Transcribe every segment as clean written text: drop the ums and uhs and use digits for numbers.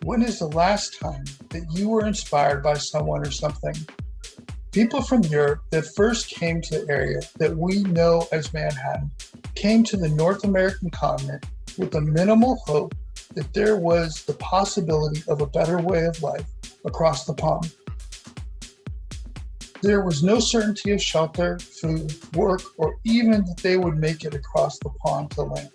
When is the last time that you were inspired by someone or something? People from Europe that first came to the area that we know as Manhattan came to the North American continent with a minimal hope that there was the possibility of a better way of life across the pond. There was no certainty of shelter, food, work, or even that they would make it across the pond to land.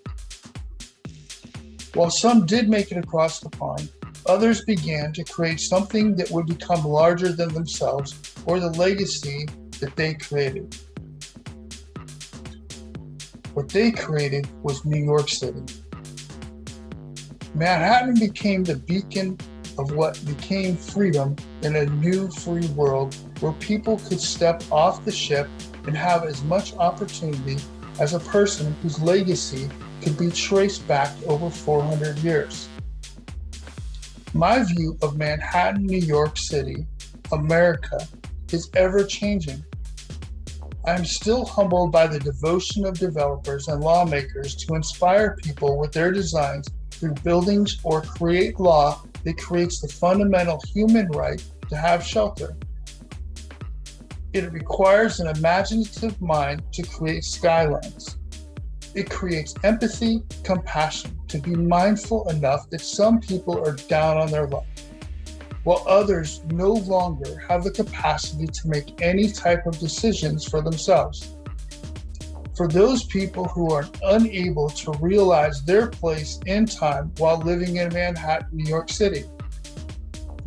While some did make it across the pond, others began to create something that would become larger than themselves or the legacy that they created. What they created was New York City. Manhattan became the beacon of what became freedom in a new free world where people could step off the ship and have as much opportunity as a person whose legacy could be traced back over 400 years. My view of Manhattan, New York City, America, is ever-changing. I am still humbled by the devotion of developers and lawmakers to inspire people with their designs through buildings or create law that creates the fundamental human right to have shelter. It requires an imaginative mind to create skylines. It creates empathy, compassion, to be mindful enough that some people are down on their luck, while others no longer have the capacity to make any type of decisions for themselves. For those people who are unable to realize their place in time while living in Manhattan, New York City.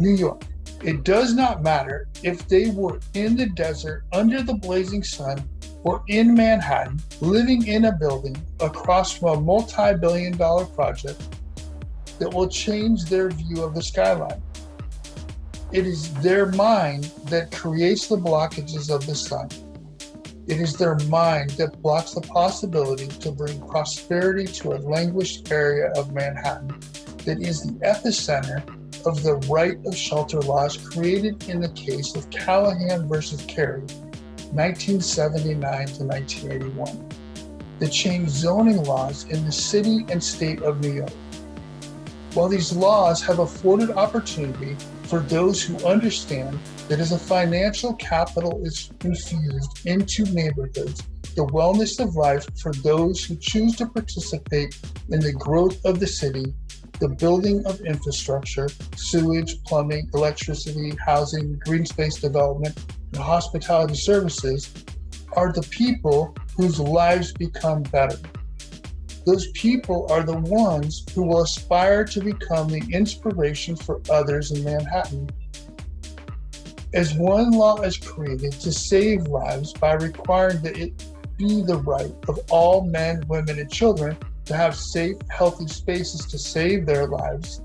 New York. It does not matter if they were in the desert under the blazing sun or in Manhattan, living in a building across from a multi-billion-dollar project that will change their view of the skyline. It is their mind that creates the blockages of the sun. It is their mind that blocks the possibility to bring prosperity to a languished area of Manhattan that is the epicenter of the right of shelter laws created in the case of Callahan versus Carey, 1979 to 1981, that changed zoning laws in the city and state of New York. While these laws have afforded opportunity for those who understand that as a financial capital is infused into neighborhoods, the wellness of life for those who choose to participate in the growth of the city, the building of infrastructure, sewage, plumbing, electricity, housing, green space development, and hospitality services, are the people whose lives become better. Those people are the ones who will aspire to become the inspiration for others in Manhattan. As one law is created to save lives by requiring that it be the right of all men, women, and children to have safe, healthy spaces to save their lives,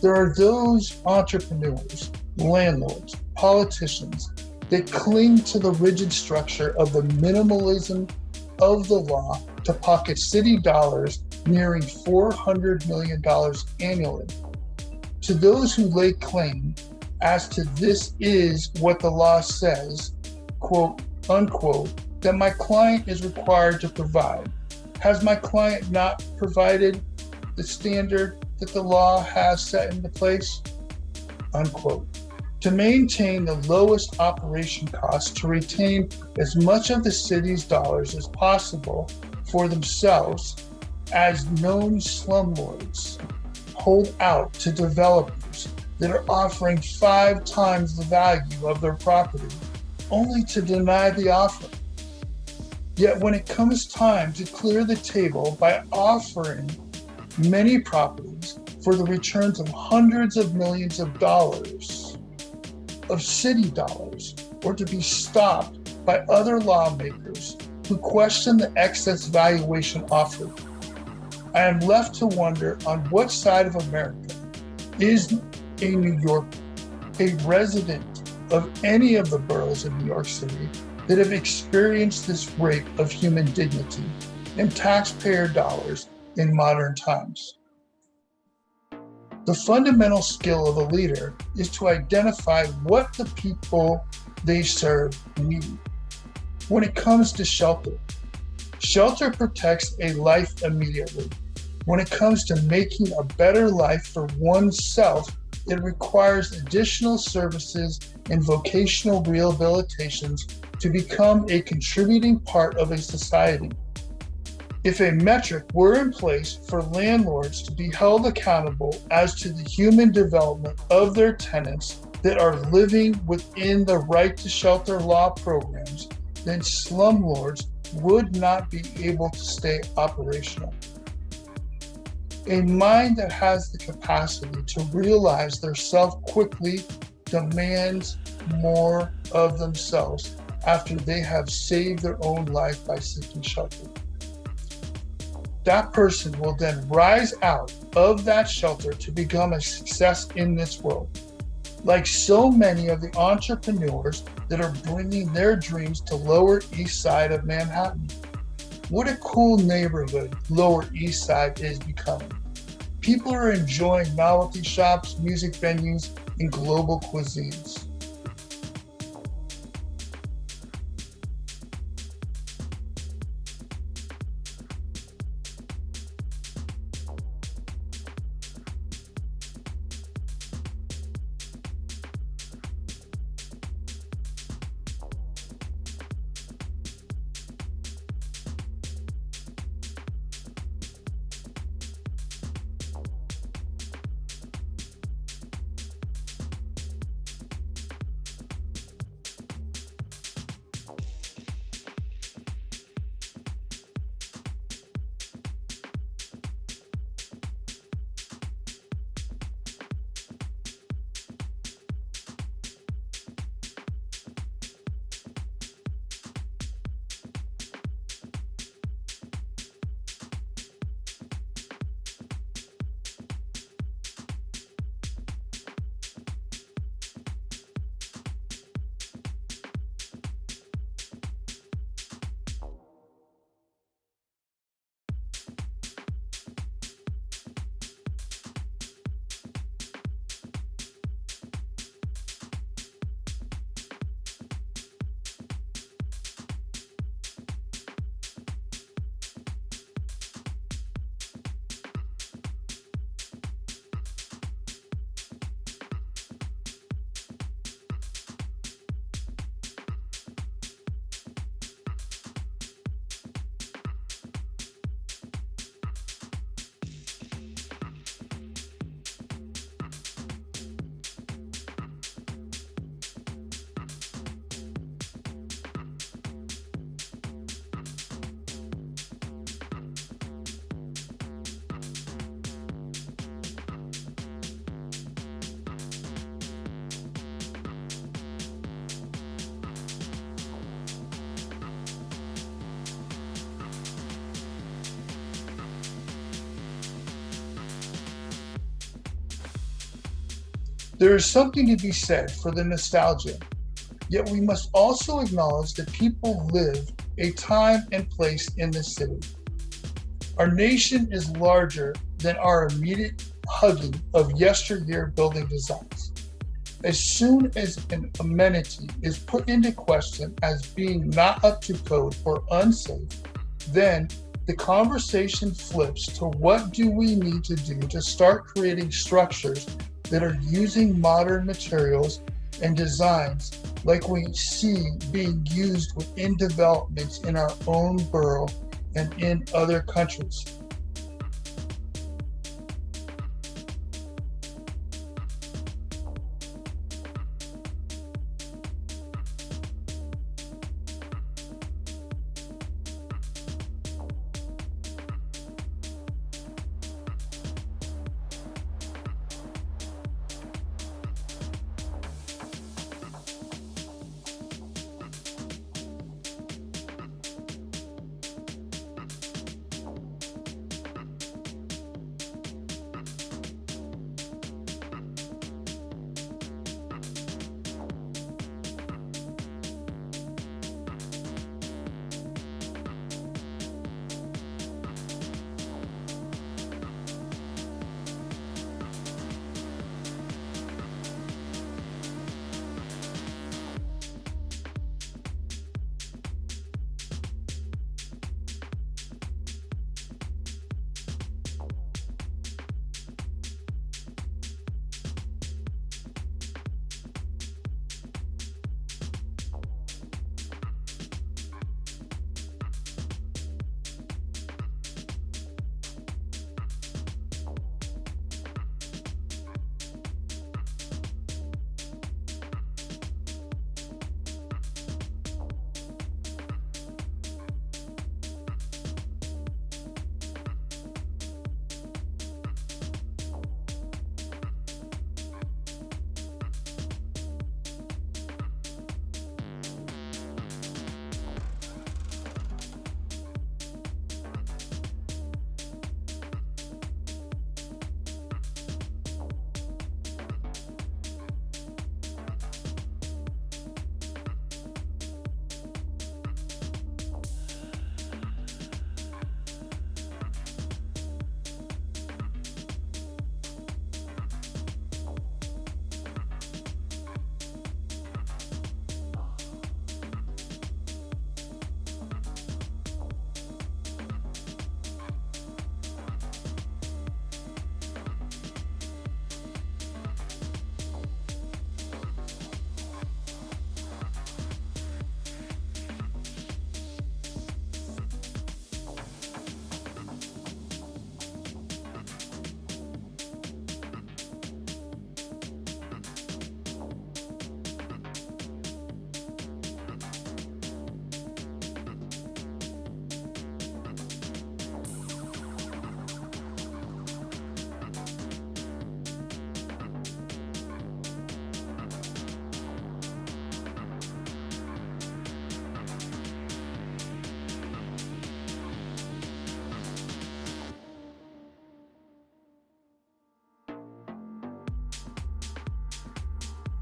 there are those entrepreneurs, landlords, politicians that cling to the rigid structure of the minimalism of the law to pocket city dollars nearing $400 million annually. To those who lay claim as to this is what the law says, quote, unquote, that my client is required to provide. Has my client not provided the standard that the law has set into place? Unquote. To maintain the lowest operation costs to retain as much of the city's dollars as possible for themselves as known slumlords hold out to developers that are offering 5 times the value of their property, only to deny the offer. Yet when it comes time to clear the table by offering many properties for the returns of hundreds of millions of dollars, of city dollars, or to be stopped by other lawmakers who question the excess valuation offered, I am left to wonder on what side of America is a New Yorker, a resident of any of the boroughs of New York City that have experienced this rape of human dignity and taxpayer dollars in modern times. The fundamental skill of a leader is to identify what the people they serve need. When it comes to shelter, shelter protects a life immediately. When it comes to making a better life for oneself, it requires additional services and vocational rehabilitations to become a contributing part of a society. If a metric were in place for landlords to be held accountable as to the human development of their tenants that are living within the right to shelter law programs, then slumlords would not be able to stay operational. A mind that has the capacity to realize their self quickly demands more of themselves after they have saved their own life by seeking shelter. That person will then rise out of that shelter to become a success in this world. Like so many of the entrepreneurs that are bringing their dreams to Lower East Side of Manhattan. What a cool neighborhood Lower East Side is becoming. People are enjoying novelty shops, music venues, and global cuisines. There is something to be said for the nostalgia, yet we must also acknowledge that people live a time and place in the city. Our nation is larger than our immediate hugging of yesteryear building designs. As soon as an amenity is put into question as being not up to code or unsafe, then the conversation flips to what do we need to do to start creating structures that are using modern materials and designs like we see being used within developments in our own borough and in other countries.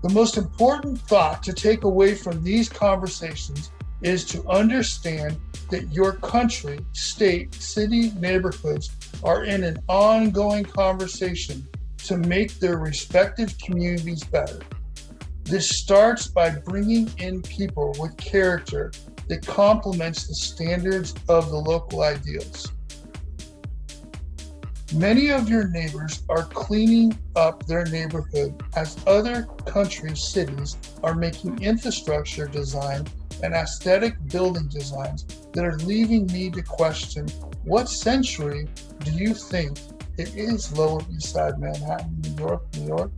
The most important thought to take away from these conversations is to understand that your country, state, city, neighborhoods are in an ongoing conversation to make their respective communities better. This starts by bringing in people with character that complements the standards of the local ideals. Many of your neighbors are cleaning up their neighborhood as other countries' cities are making infrastructure design and aesthetic building designs that are leaving me to question, what century do you think it is Lower Eastside Manhattan, New York, New York?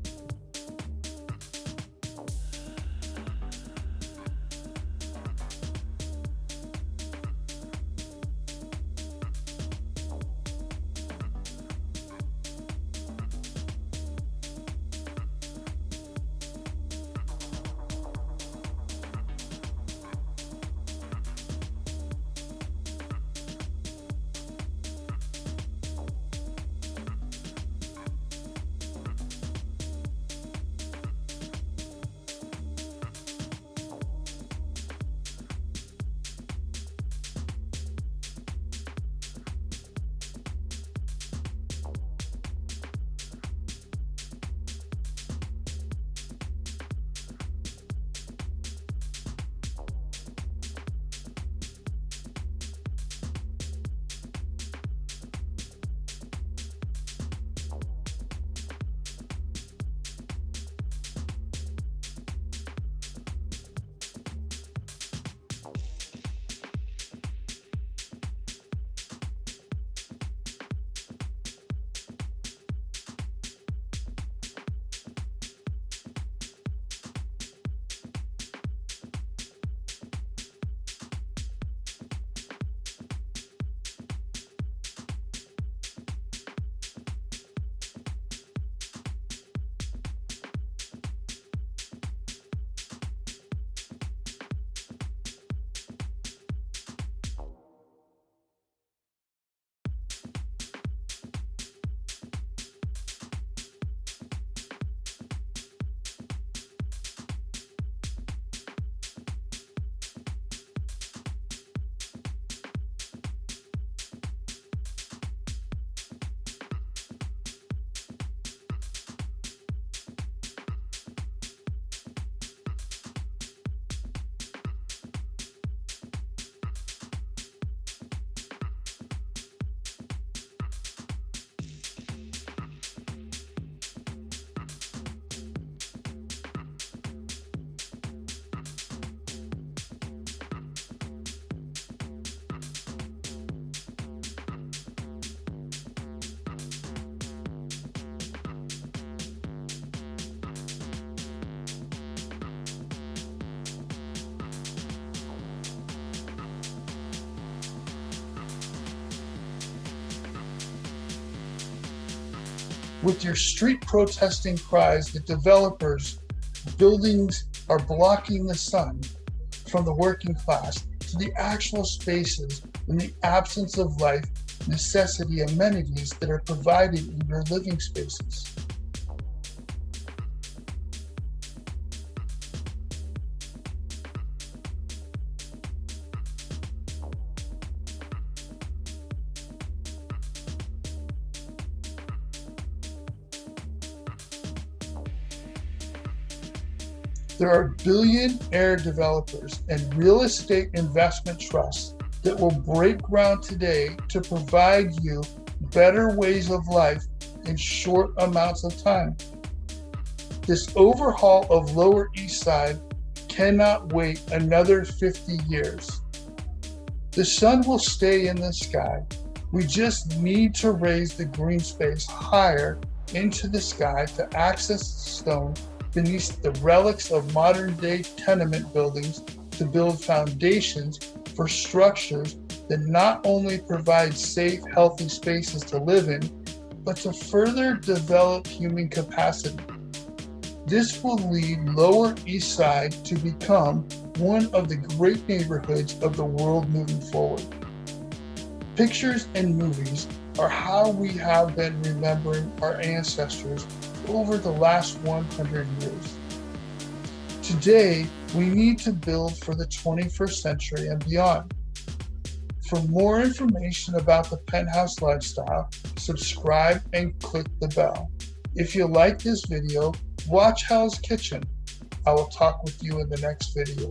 With your street protesting cries that developers, buildings are blocking the sun from the working class, to the actual spaces in the absence of life, necessity amenities that are provided in your living spaces. There are billionaire developers and real estate investment trusts that will break ground today to provide you better ways of life in short amounts of time. This overhaul of Lower East Side cannot wait another 50 years. The sun will stay in the sky. We just need to raise the green space higher into the sky to access the stone beneath the relics of modern-day tenement buildings to build foundations for structures that not only provide safe, healthy spaces to live in, but to further develop human capacity. This will lead Lower East Side to become one of the great neighborhoods of the world moving forward. Pictures and movies are how we have been remembering our ancestors over the last 100 years. Today, we need to build for the 21st century and beyond. For more information about the penthouse lifestyle, subscribe and click the bell. If you like this video, watch Hal's Kitchen. I will talk with you in the next video.